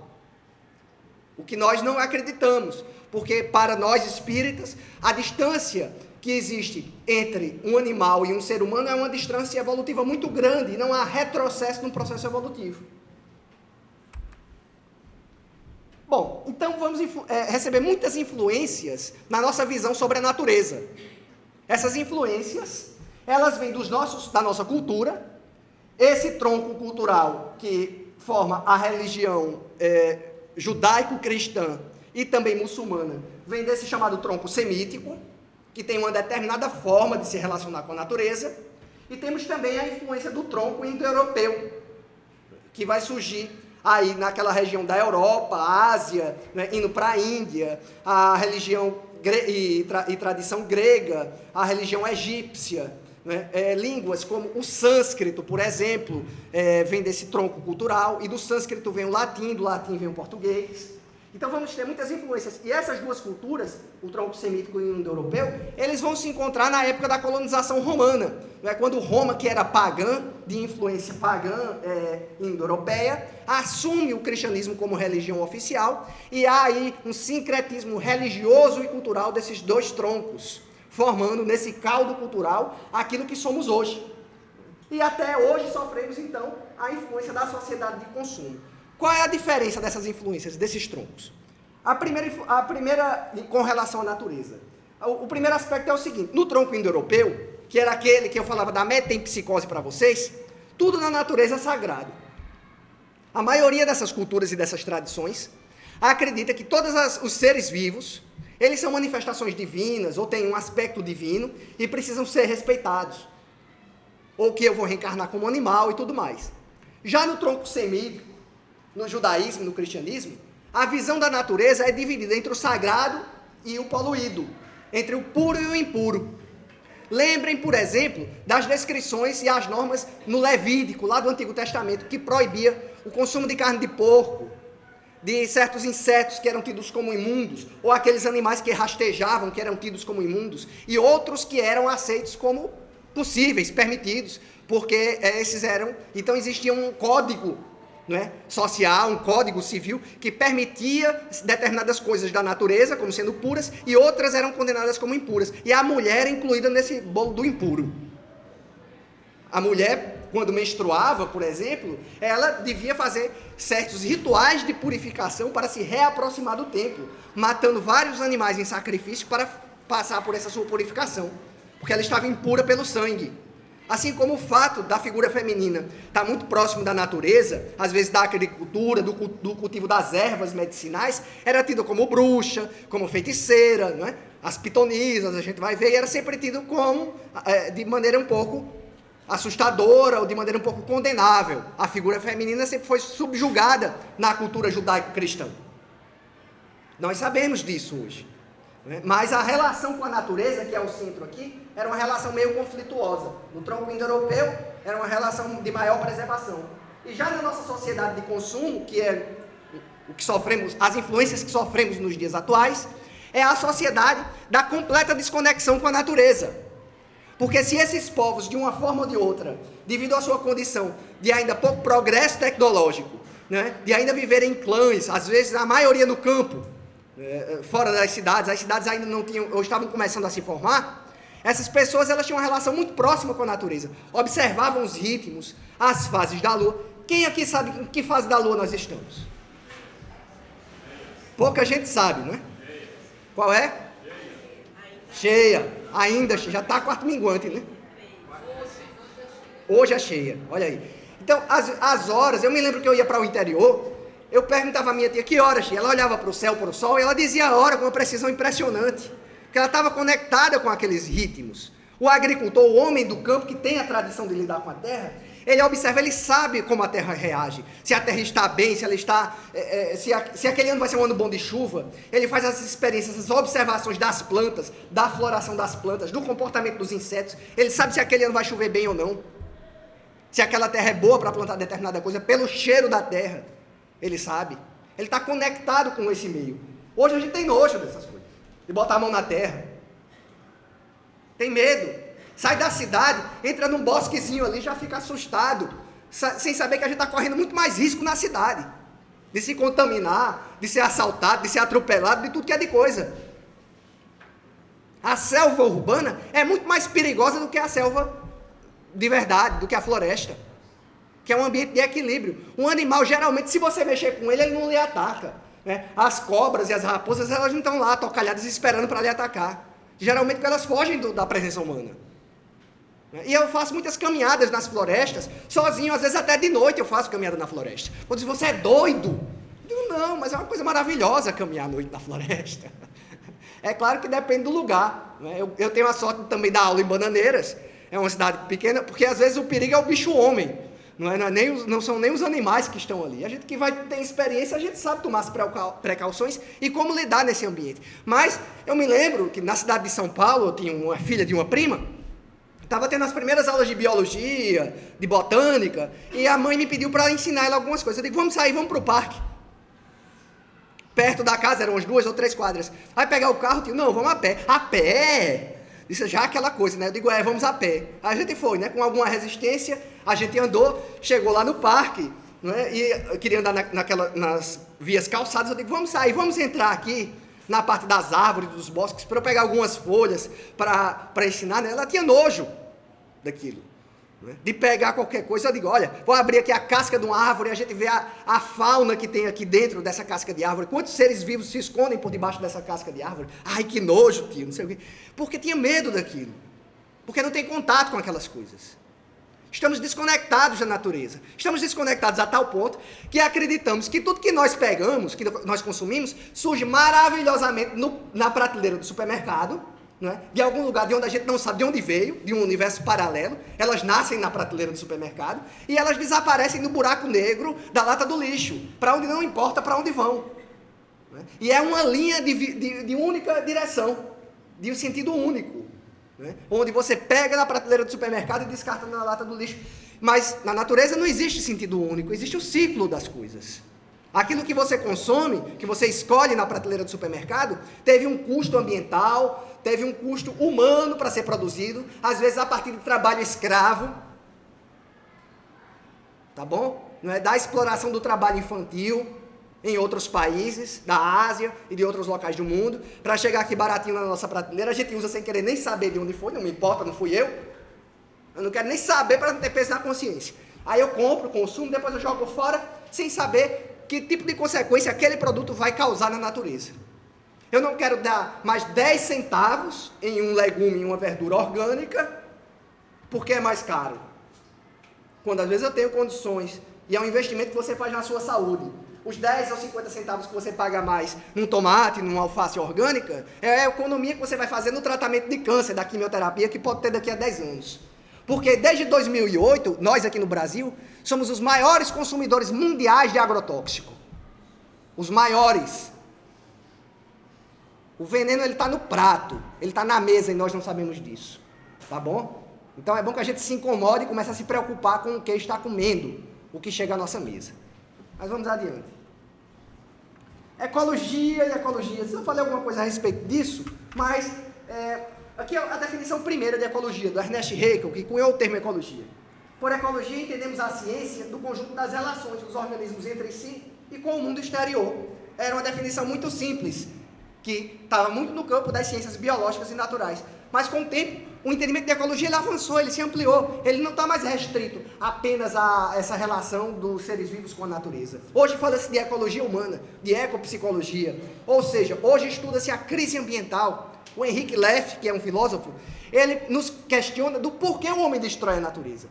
O que nós não acreditamos, porque para nós espíritas, a distância que existe entre um animal e um ser humano é uma distância evolutiva muito grande, e não há retrocesso no processo evolutivo. Bom, então vamos receber muitas influências na nossa visão sobre a natureza. Essas influências, elas vêm da nossa cultura, esse tronco cultural que forma a religião judaico-cristã e também muçulmana, vem desse chamado tronco semítico, que tem uma determinada forma de se relacionar com a natureza, e temos também a influência do tronco indo-europeu, que vai surgir aí naquela região da Europa, Ásia, indo para a Índia, a religião e tradição grega, a religião egípcia, línguas como o sânscrito, por exemplo, vem desse tronco cultural, e do sânscrito vem o latim, do latim vem o português. Então vamos ter muitas influências, e essas duas culturas, o tronco semítico e o indo-europeu, eles vão se encontrar na época da colonização romana, quando Roma, que era pagã, de influência pagã indo-europeia, assume o cristianismo como religião oficial, e há aí um sincretismo religioso e cultural desses dois troncos, formando nesse caldo cultural aquilo que somos hoje. E até hoje sofremos, então, a influência da sociedade de consumo. Qual é a diferença dessas influências, desses troncos? A primeira com relação à natureza. O primeiro aspecto é o seguinte: no tronco indo-europeu, que era aquele que eu falava da metempsicose para vocês, tudo na natureza é sagrado. A maioria dessas culturas e dessas tradições acredita que todos os seres vivos, eles são manifestações divinas, ou têm um aspecto divino, e precisam ser respeitados. Ou que eu vou reencarnar como animal e tudo mais. Já no tronco semítico, no judaísmo, no cristianismo, a visão da natureza é dividida entre o sagrado e o poluído, entre o puro e o impuro. Lembrem, por exemplo, das descrições e as normas no Levítico, lá do Antigo Testamento, que proibia o consumo de carne de porco, de certos insetos que eram tidos como imundos, ou aqueles animais que rastejavam, que eram tidos como imundos, e outros que eram aceitos como possíveis, permitidos, porque esses eram... Então existia um código social, um código civil, que permitia determinadas coisas da natureza como sendo puras, e outras eram condenadas como impuras, e a mulher é incluída nesse bolo do impuro. A mulher, quando menstruava, por exemplo, ela devia fazer certos rituais de purificação para se reaproximar do templo, matando vários animais em sacrifício para passar por essa sua purificação, porque ela estava impura pelo sangue. Assim como o fato da figura feminina estar muito próximo da natureza, às vezes da agricultura, do cultivo das ervas medicinais, era tido como bruxa, como feiticeira, As pitonisas, a gente vai ver, e era sempre tido como, de maneira um pouco assustadora, ou de maneira um pouco condenável. A figura feminina sempre foi subjugada na cultura judaico-cristã. Nós sabemos disso hoje. Mas a relação com a natureza, que é o centro aqui, era uma relação meio conflituosa. No tronco indo-europeu, era uma relação de maior preservação. E já na nossa sociedade de consumo, que é o que sofremos, as influências que sofremos nos dias atuais, é a sociedade da completa desconexão com a natureza. Porque se esses povos, de uma forma ou de outra, devido à sua condição de ainda pouco progresso tecnológico, de ainda viverem em clãs, às vezes a maioria no campo, fora das cidades, as cidades ainda não tinham, ou estavam começando a se formar, essas pessoas elas tinham uma relação muito próxima com a natureza, observavam os ritmos, as fases da lua. Quem aqui sabe em que fase da lua nós estamos? Pouca gente sabe, não é? Qual é? Cheia. Ainda, já está quarto minguante, né? Hoje é cheia, olha aí. Então, as horas, eu me lembro que eu ia para o interior, eu perguntava à minha tia que horas tinha. Ela olhava para o céu, para o sol, e ela dizia a hora com uma precisão impressionante, porque ela estava conectada com aqueles ritmos. O agricultor, o homem do campo, que tem a tradição de lidar com a terra, ele observa, ele sabe como a terra reage, se a terra está bem, se ela está, se aquele ano vai ser um ano bom de chuva. Ele faz essas experiências, essas observações das plantas, da floração das plantas, do comportamento dos insetos. Ele sabe se aquele ano vai chover bem ou não, se aquela terra é boa para plantar determinada coisa, pelo cheiro da terra, ele sabe. Ele está conectado com esse meio. Hoje a gente tem nojo dessas coisas, de botar a mão na terra, tem medo. Sai da cidade, entra num bosquezinho ali, já fica assustado, sem saber que a gente está correndo muito mais risco na cidade, de se contaminar, de ser assaltado, de ser atropelado, de tudo que é de coisa. A selva urbana é muito mais perigosa do que a selva de verdade, do que a floresta, que é um ambiente de equilíbrio. Um animal, geralmente, se você mexer com ele, ele não lhe ataca, né? As cobras e as raposas, elas não estão lá atocalhadas esperando para lhe atacar. Geralmente, elas fogem da presença humana. E eu faço muitas caminhadas nas florestas, sozinho, às vezes até de noite eu faço caminhada na floresta. Quando diz, você é doido? Eu digo, não, mas é uma coisa maravilhosa caminhar à noite na floresta. É claro que depende do lugar, né? Eu tenho a sorte também da aula em Bananeiras, é uma cidade pequena, porque às vezes o perigo é o bicho-homem, não são nem os animais que estão ali. A gente que vai ter experiência, a gente sabe tomar as precauções e como lidar nesse ambiente. Mas eu me lembro que na cidade de São Paulo, eu tinha uma filha de uma prima, estava tendo as primeiras aulas de biologia, de botânica, e a mãe me pediu para ensinar ela algumas coisas. Eu digo, vamos sair, vamos para o parque. Perto da casa, eram umas 2 ou 3 quadras. Aí pegar o carro, tio, não, vamos a pé. A pé? Isso já é aquela coisa, né? Eu digo, vamos a pé. Aí a gente foi, né? Com alguma resistência, a gente andou, chegou lá no parque, né? E eu queria andar nas vias calçadas. Eu digo, vamos sair, vamos entrar aqui na parte das árvores, dos bosques, para eu pegar algumas folhas para ensinar, né? Ela tinha nojo daquilo, né? De pegar qualquer coisa. Eu digo, olha, vou abrir aqui a casca de uma árvore e a gente vê a fauna que tem aqui dentro dessa casca de árvore. Quantos seres vivos se escondem por debaixo dessa casca de árvore? Ai, que nojo, tio, não sei o quê. Porque tinha medo daquilo, porque não tem contato com aquelas coisas. Estamos desconectados da natureza. Estamos desconectados a tal ponto que acreditamos que tudo que nós pegamos, que nós consumimos, surge maravilhosamente na prateleira do supermercado, não é? De algum lugar de onde a gente não sabe de onde veio, de um universo paralelo. Elas nascem na prateleira do supermercado e elas desaparecem no buraco negro da lata do lixo, para onde não importa para onde vão. Não é? E é uma linha de única direção, de um sentido único. Né? Onde você pega na prateleira do supermercado e descarta na lata do lixo. Mas na natureza não existe sentido único, existe o ciclo das coisas. Aquilo que você consome, que você escolhe na prateleira do supermercado, teve um custo ambiental, teve um custo humano para ser produzido, às vezes a partir de trabalho escravo, tá bom? Não é da exploração do trabalho infantil em outros países, da Ásia e de outros locais do mundo, para chegar aqui baratinho na nossa prateleira. A gente usa sem querer nem saber de onde foi, não me importa, não fui eu não quero nem saber para não ter peso na consciência. Aí eu compro, consumo, depois eu jogo fora, sem saber que tipo de consequência aquele produto vai causar na natureza. Eu não quero dar mais 10 centavos em um legume, em uma verdura orgânica, porque é mais caro, quando às vezes eu tenho condições, e é um investimento que você faz na sua saúde. Os 10 ou 50 centavos que você paga mais num tomate, numa alface orgânica, é a economia que você vai fazer no tratamento de câncer, da quimioterapia, que pode ter daqui a 10 anos. Porque desde 2008, nós aqui no Brasil, somos os maiores consumidores mundiais de agrotóxico. Os maiores. O veneno, ele está no prato, ele está na mesa e nós não sabemos disso. Tá bom? Então é bom que a gente se incomode e comece a se preocupar com o que está comendo, o que chega à nossa mesa. Mas vamos adiante. Ecologia e ecologia. Eu falei alguma coisa a respeito disso, mas aqui é a definição primeira de ecologia, do Ernest Haeckel, que cunhou o termo ecologia. Por ecologia entendemos a ciência do conjunto das relações dos organismos entre si e com o mundo exterior. Era uma definição muito simples. que estava muito no campo das ciências biológicas e naturais. Mas com o tempo, o entendimento de ecologia ele avançou, ele se ampliou, ele não está mais restrito apenas a essa relação dos seres vivos com a natureza. Hoje fala-se de ecologia humana, de ecopsicologia, ou seja, hoje estuda-se a crise ambiental. O Henrique Leff, que é um filósofo, ele nos questiona do porquê o homem destrói a natureza.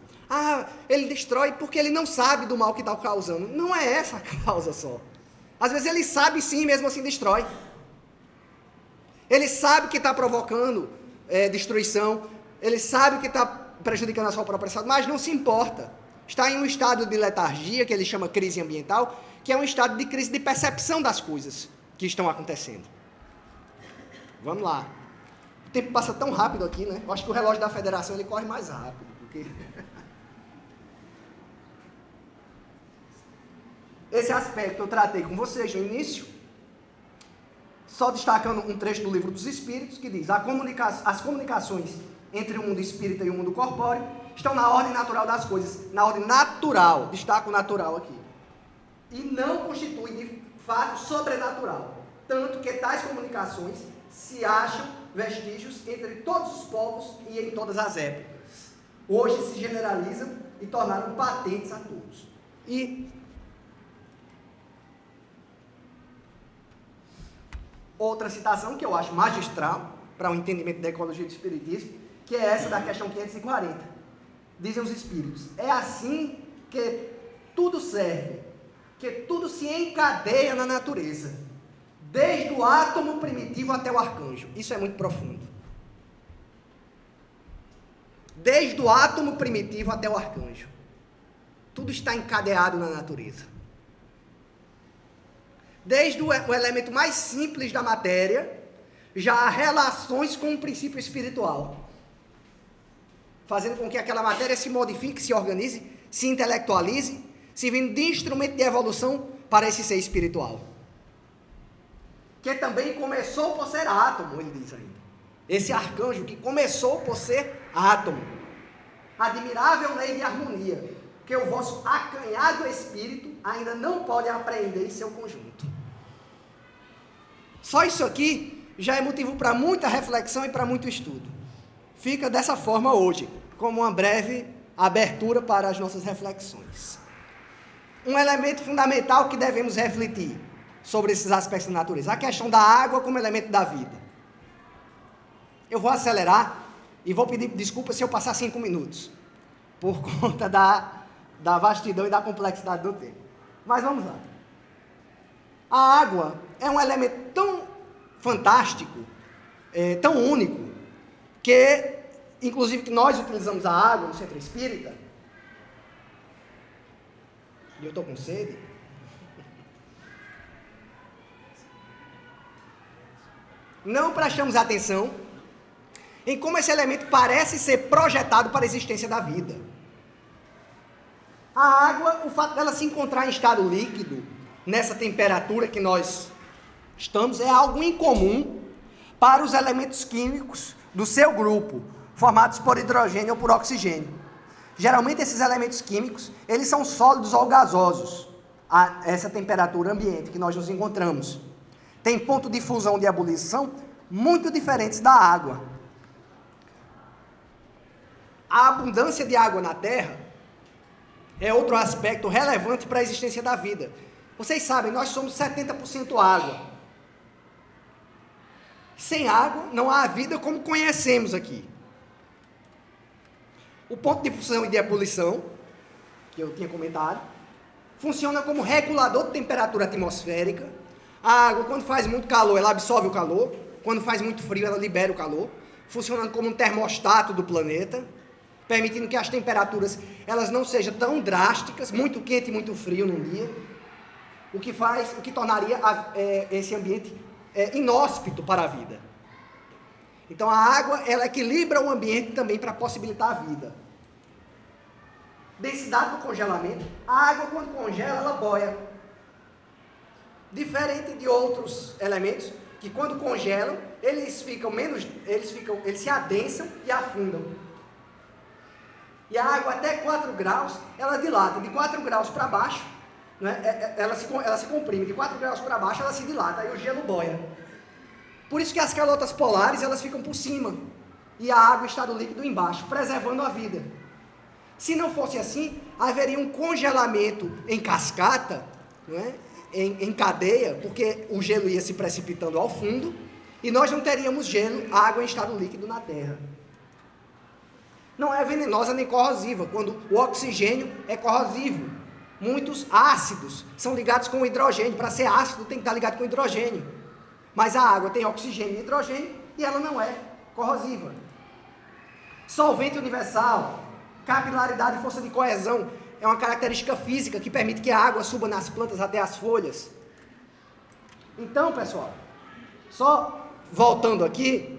Ele destrói porque ele não sabe do mal que está causando. Não é essa a causa só. Às vezes ele sabe sim, mesmo assim destrói. Ele sabe que está provocando destruição, ele sabe que está prejudicando a sua própria saúde, mas não se importa. Está em um estado de letargia, que ele chama crise ambiental, que é um estado de crise de percepção das coisas que estão acontecendo. Vamos lá. O tempo passa tão rápido aqui, né? Eu acho que o relógio da federação ele corre mais rápido. Porque... Esse aspecto eu tratei com vocês no início, só destacando um trecho do Livro dos Espíritos, que diz: as comunicações entre o mundo espírita e o mundo corpóreo estão na ordem natural das coisas, na ordem natural, destaco o natural aqui, e não constitui de fato sobrenatural, tanto que tais comunicações se acham vestígios entre todos os povos e em todas as épocas. Hoje se generalizam e tornaram patentes a todos. E outra citação que eu acho magistral para o entendimento da ecologia do espiritismo, que é essa da questão 540. Dizem os espíritos: é assim que tudo serve, que tudo se encadeia na natureza, desde o átomo primitivo até o arcanjo. Isso é muito profundo. Desde o átomo primitivo até o arcanjo. Tudo está encadeado na natureza. Desde o elemento mais simples da matéria, já há relações com o princípio espiritual, fazendo com que aquela matéria se modifique, se organize, se intelectualize, servindo de instrumento de evolução para esse ser espiritual. Que também começou por ser átomo, ele diz ainda. Esse arcanjo que começou por ser átomo. Admirável lei de harmonia, que o vosso acanhado espírito ainda não pode apreender em seu conjunto. Só isso aqui já é motivo para muita reflexão e para muito estudo. Fica dessa forma hoje, como uma breve abertura para as nossas reflexões. Um elemento fundamental que devemos refletir sobre esses aspectos da natureza, a questão da água como elemento da vida. Eu vou acelerar e vou pedir desculpa se eu passar 5 minutos, por conta da vastidão e da complexidade do tema. Mas vamos lá. A água é um elemento tão fantástico, tão único, que, inclusive, que nós utilizamos a água no centro espírita, e eu estou com sede, não prestamos atenção em como esse elemento parece ser projetado para a existência da vida. A água, o fato dela se encontrar em estado líquido, nessa temperatura que nós estamos, é algo incomum para os elementos químicos do seu grupo, formados por hidrogênio ou por oxigênio. Geralmente esses elementos químicos, eles são sólidos ou gasosos, a essa temperatura ambiente que nós nos encontramos. Tem ponto de fusão e de ebulição muito diferentes da água. A abundância de água na Terra é outro aspecto relevante para a existência da vida. Vocês sabem, nós somos 70% água. Sem água, não há vida como conhecemos aqui. O ponto de fusão e de ebulição, que eu tinha comentado, funciona como regulador de temperatura atmosférica. A água, quando faz muito calor, ela absorve o calor. Quando faz muito frio, ela libera o calor, funcionando como um termostato do planeta, permitindo que as temperaturas elas não sejam tão drásticas, muito quente e muito frio num dia, o que tornaria esse ambiente inóspito para a vida. Então a água, ela equilibra o ambiente também para possibilitar a vida. Densidade do congelamento. A água, quando congela, ela boia. Diferente de outros elementos que, quando congelam, eles se adensam e afundam. E a água até 4 graus, ela dilata. De 4 graus para baixo, né, ela se comprime. De 4 graus para baixo, ela se dilata. Aí o gelo boia. Por isso que as calotas polares, elas ficam por cima, e a água, estado líquido, embaixo, preservando a vida. Se não fosse assim, haveria um congelamento em cascata, não é? em cadeia, porque o gelo ia se precipitando ao fundo, e nós não teríamos gelo, água em estado líquido na Terra. Não é venenosa nem corrosiva, quando o oxigênio é corrosivo. Muitos ácidos são ligados com hidrogênio. Para ser ácido tem que estar ligado com hidrogênio. Mas a água tem oxigênio e hidrogênio e ela não é corrosiva. Solvente universal, capilaridade e força de coesão é uma característica física que permite que a água suba nas plantas até as folhas. Então, pessoal, só voltando aqui,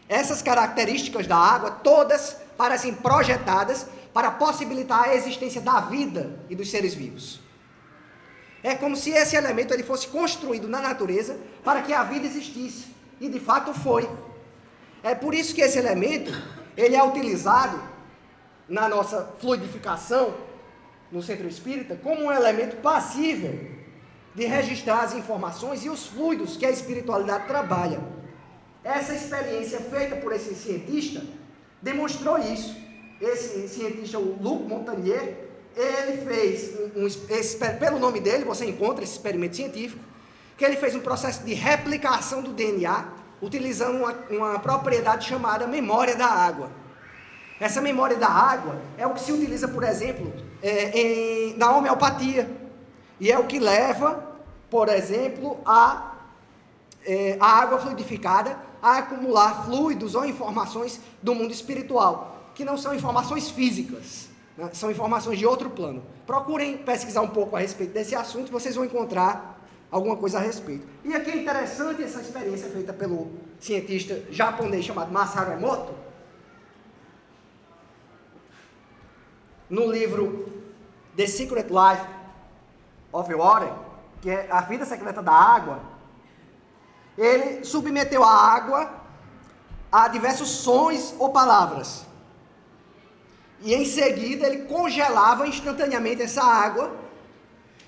essas características da água, todas parecem projetadas para possibilitar a existência da vida e dos seres vivos. É como se esse elemento ele fosse construído na natureza para que a vida existisse, e de fato foi. É por isso que esse elemento ele é utilizado na nossa fluidificação, no centro espírita, como um elemento passível de registrar as informações e os fluidos que a espiritualidade trabalha. Essa experiência feita por esse cientista demonstrou isso. Esse cientista, o Luc Montagnier, ele fez, pelo nome dele, você encontra esse experimento científico, que ele fez um processo de replicação do DNA, utilizando uma propriedade chamada memória da água. Essa memória da água é o que se utiliza, por exemplo, na homeopatia, e é o que leva, por exemplo, a água fluidificada a acumular fluidos ou informações do mundo espiritual, que não são informações físicas, né? São informações de outro plano. Procurem pesquisar um pouco a respeito desse assunto e vocês vão encontrar alguma coisa a respeito. E aqui é interessante essa experiência feita pelo cientista japonês chamado Masaru Emoto. No livro The Secret Life of Water, que é a vida secreta da água, ele submeteu a água a diversos sons ou palavras. E em seguida ele congelava instantaneamente essa água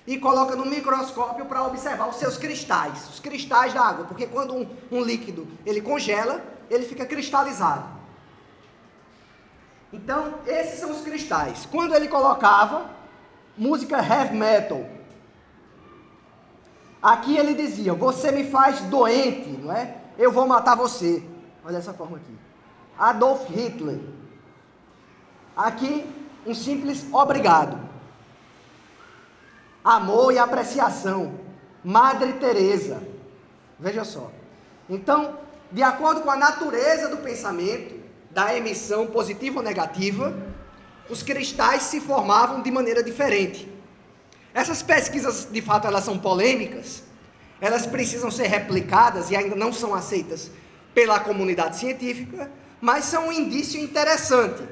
e coloca no microscópio para observar os seus cristais, os cristais da água, porque quando um líquido ele congela, ele fica cristalizado. Então, esses são os cristais. Quando ele colocava música heavy metal, aqui ele dizia: você me faz doente, não é? Eu vou matar você. Olha essa forma aqui. Adolf Hitler. Aqui, um simples obrigado. Amor e apreciação. Madre Teresa. Veja só. Então, de acordo com a natureza do pensamento, da emissão positiva ou negativa, os cristais se formavam de maneira diferente. Essas pesquisas, de fato, elas são polêmicas, elas precisam ser replicadas e ainda não são aceitas pela comunidade científica, mas são um indício interessante.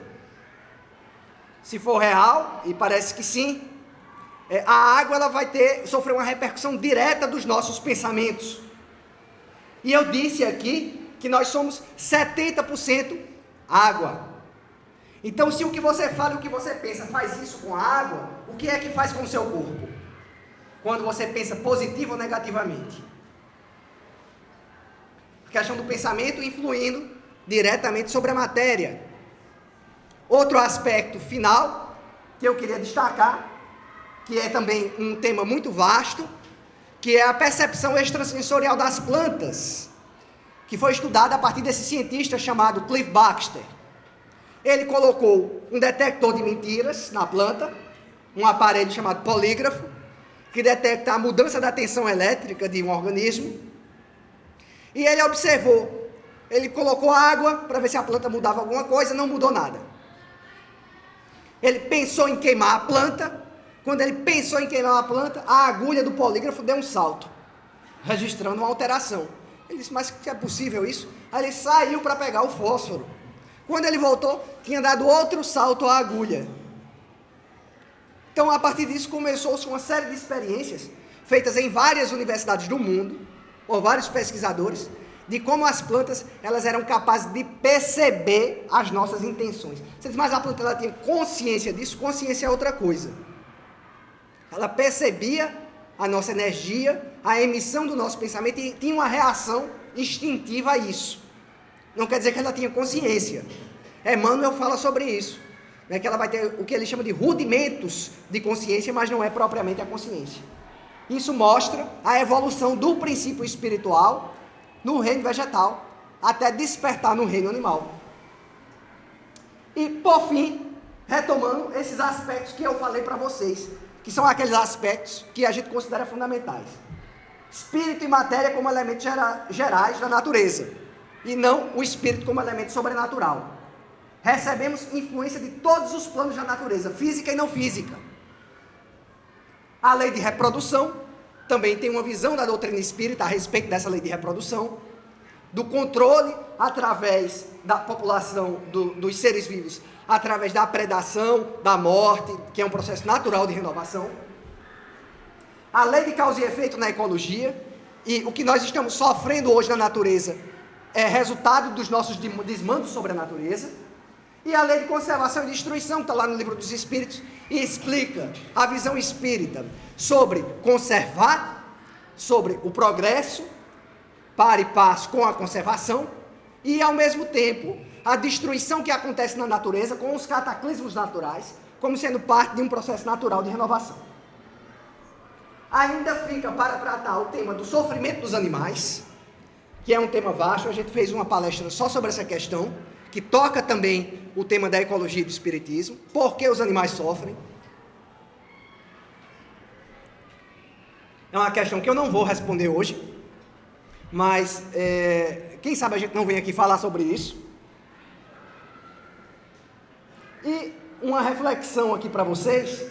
Se for real, e parece que sim, a água ela vai sofrer uma repercussão direta dos nossos pensamentos. E eu disse aqui que nós somos 70% água. Então, se o que você fala e o que você pensa faz isso com a água, o que é que faz com o seu corpo? Quando você pensa positivo ou negativamente? A questão do pensamento influindo diretamente sobre a matéria. Outro aspecto final que eu queria destacar, que é também um tema muito vasto, que é a percepção extrasensorial das plantas, que foi estudada a partir desse cientista chamado Cliff Baxter. Ele colocou um detector de mentiras na planta, um aparelho chamado polígrafo, que detecta a mudança da tensão elétrica de um organismo, e ele observou, ele colocou água para ver se a planta mudava alguma coisa, não mudou nada. Ele pensou em queimar a planta, quando ele pensou em queimar a planta, a agulha do polígrafo deu um salto, registrando uma alteração. Ele disse: mas que é possível isso? Aí ele saiu para pegar o fósforo. Quando ele voltou, tinha dado outro salto à agulha. Então, a partir disso, começou-se uma série de experiências feitas em várias universidades do mundo, por vários pesquisadores, de como as plantas elas eram capazes de perceber as nossas intenções. Você diz: mas a planta ela tinha consciência disso? Consciência é outra coisa. Ela percebia a nossa energia, a emissão do nosso pensamento, e tinha uma reação instintiva a isso. Não quer dizer que ela tinha consciência. Emmanuel fala sobre isso, né, que ela vai ter o que ele chama de rudimentos de consciência, mas não é propriamente a consciência. Isso mostra a evolução do princípio espiritual no reino vegetal, até despertar no reino animal. E, por fim, retomando esses aspectos que eu falei para vocês, que são aqueles aspectos que a gente considera fundamentais. Espírito e matéria como elementos gerais da natureza, e não o espírito como elemento sobrenatural. Recebemos influência de todos os planos da natureza, física e não física. A lei de reprodução, também tem uma visão da doutrina espírita a respeito dessa lei de reprodução, do controle através da população dos seres vivos, através da predação, da morte, que é um processo natural de renovação. A lei de causa e efeito na ecologia, e o que nós estamos sofrendo hoje na natureza é resultado dos nossos desmandos sobre a natureza. E a lei de conservação e destruição, que está lá no Livro dos Espíritos, e explica a visão espírita sobre conservar, sobre o progresso, para e passo com a conservação, e ao mesmo tempo a destruição que acontece na natureza com os cataclismos naturais, como sendo parte de um processo natural de renovação. Ainda fica para tratar o tema do sofrimento dos animais, que é um tema vasto. A gente fez uma palestra só sobre essa questão, que toca também o tema da ecologia e do espiritismo, por que os animais sofrem. É uma questão que eu não vou responder hoje, mas quem sabe a gente não vem aqui falar sobre isso. E uma reflexão aqui para vocês,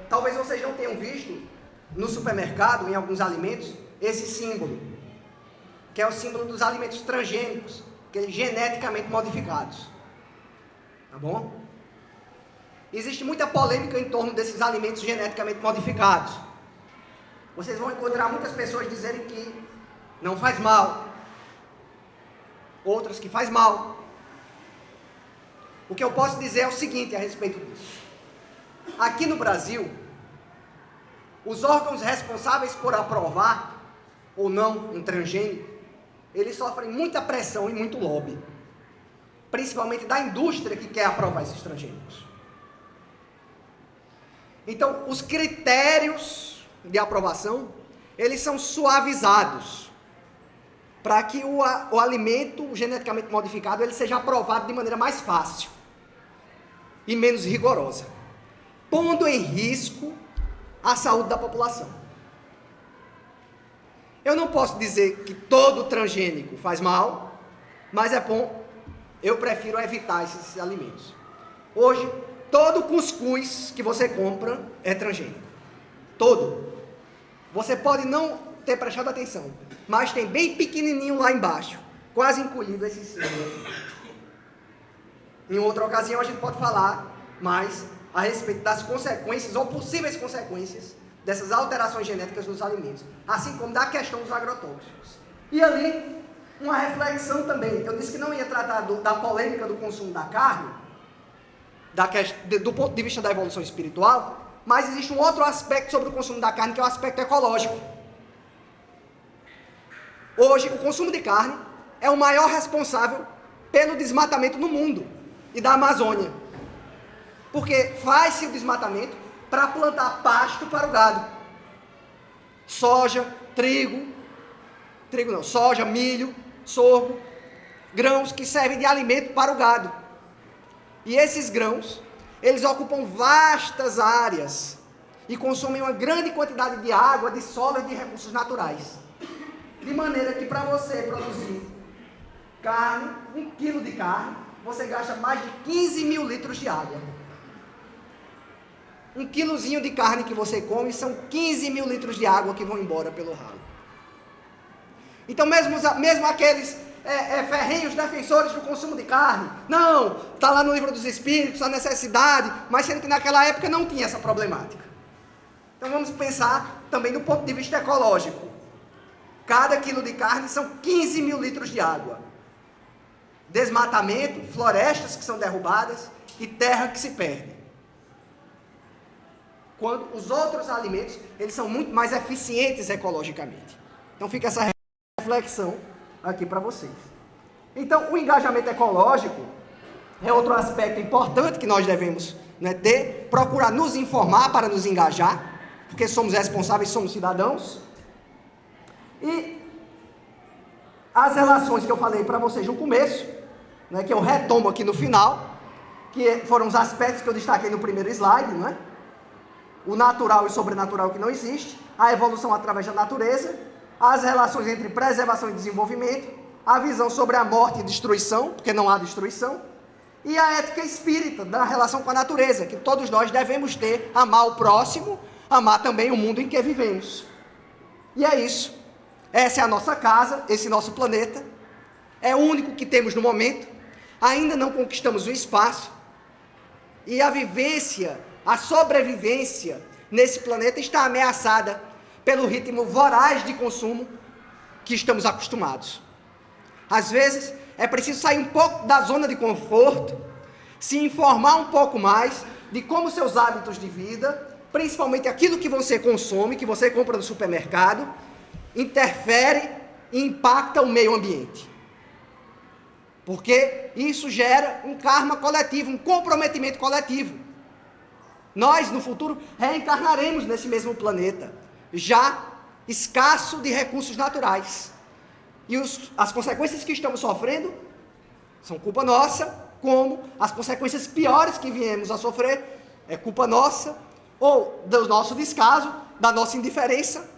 talvez vocês não tenham visto no supermercado, em alguns alimentos, esse símbolo, que é o símbolo dos alimentos transgênicos, aqueles geneticamente modificados. Tá bom? Existe muita polêmica em torno desses alimentos geneticamente modificados. Vocês vão encontrar muitas pessoas dizerem que não faz mal, outras que faz mal. O que eu posso dizer é o seguinte a respeito disso. Aqui no Brasil, os órgãos responsáveis por aprovar ou não um transgênico, eles sofrem muita pressão e muito lobby, principalmente da indústria que quer aprovar esses transgênicos. Então, os critérios de aprovação, eles são suavizados, para que o alimento geneticamente modificado ele seja aprovado de maneira mais fácil e menos rigorosa, pondo em risco a saúde da população. Eu não posso dizer que todo transgênico faz mal, mas é bom, eu prefiro evitar esses alimentos. Hoje, todo cuscuz que você compra é transgênico. Todo. Você pode não ter prestado atenção, mas tem bem pequenininho lá embaixo, quase encolhido esse símbolo. Em outra ocasião a gente pode falar mais a respeito das consequências ou possíveis consequências dessas alterações genéticas nos alimentos, assim como da questão dos agrotóxicos. E ali, uma reflexão também. Eu disse que não ia tratar da polêmica do consumo da carne, do ponto de vista da evolução espiritual, mas existe um outro aspecto sobre o consumo da carne, que é o aspecto ecológico. Hoje, o consumo de carne é o maior responsável pelo desmatamento no mundo e da Amazônia, porque faz-se o desmatamento para plantar pasto para o gado. Soja, soja, milho, sorgo, grãos que servem de alimento para o gado. E esses grãos, eles ocupam vastas áreas e consomem uma grande quantidade de água, de solo e de recursos naturais. De maneira que para você produzir carne, 1 quilo de carne, você gasta mais de 15 mil litros de água. 1 quilozinho de carne que você come são 15 mil litros de água que vão embora pelo ralo. Então mesmo aqueles ferrenhos defensores do consumo de carne, não, está lá no Livro dos Espíritos, a necessidade, mas sendo que naquela época não tinha essa problemática. Então vamos pensar também do ponto de vista ecológico. Cada quilo de carne são 15 mil litros de água. Desmatamento, florestas que são derrubadas e terra que se perde. quando os outros alimentos, eles são muito mais eficientes ecologicamente. Então fica essa reflexão aqui para vocês. Então, o engajamento ecológico é outro aspecto importante que nós devemos, né, ter, procurar nos informar para nos engajar, porque somos responsáveis, somos cidadãos. E as relações que eu falei para vocês no começo, né, que eu retomo aqui no final, que foram os aspectos que eu destaquei no primeiro slide, não é? O natural e sobrenatural que não existe, a evolução através da natureza, as relações entre preservação e desenvolvimento, a visão sobre a morte e destruição, porque não há destruição, e a ética espírita da relação com a natureza, que todos nós devemos ter, amar o próximo, amar também o mundo em que vivemos. E é isso. Essa é a nossa casa, esse nosso planeta, é o único que temos no momento, ainda não conquistamos o espaço, e a vivência, a sobrevivência nesse planeta está ameaçada pelo ritmo voraz de consumo que estamos acostumados. Às vezes, é preciso sair um pouco da zona de conforto, se informar um pouco mais de como seus hábitos de vida, principalmente aquilo que você consome, que você compra no supermercado, interfere e impacta o meio ambiente. Porque isso gera um karma coletivo, um comprometimento coletivo. Nós, no futuro, reencarnaremos nesse mesmo planeta, já escasso de recursos naturais. E as consequências que estamos sofrendo são culpa nossa, como as consequências piores que viemos a sofrer é culpa nossa, ou do nosso descaso, da nossa indiferença,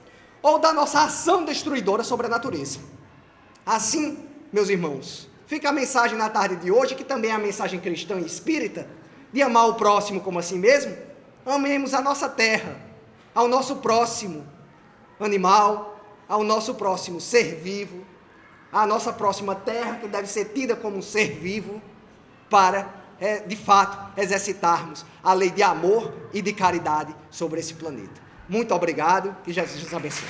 ou da nossa ação destruidora sobre a natureza. Assim, meus irmãos, fica a mensagem na tarde de hoje, que também é a mensagem cristã e espírita, de amar o próximo como a si mesmo. Amemos a nossa terra, ao nosso próximo animal, ao nosso próximo ser vivo, à nossa próxima terra, que deve ser tida como um ser vivo, para, de fato, exercitarmos a lei de amor e de caridade sobre esse planeta. Muito obrigado, que Jesus nos abençoe.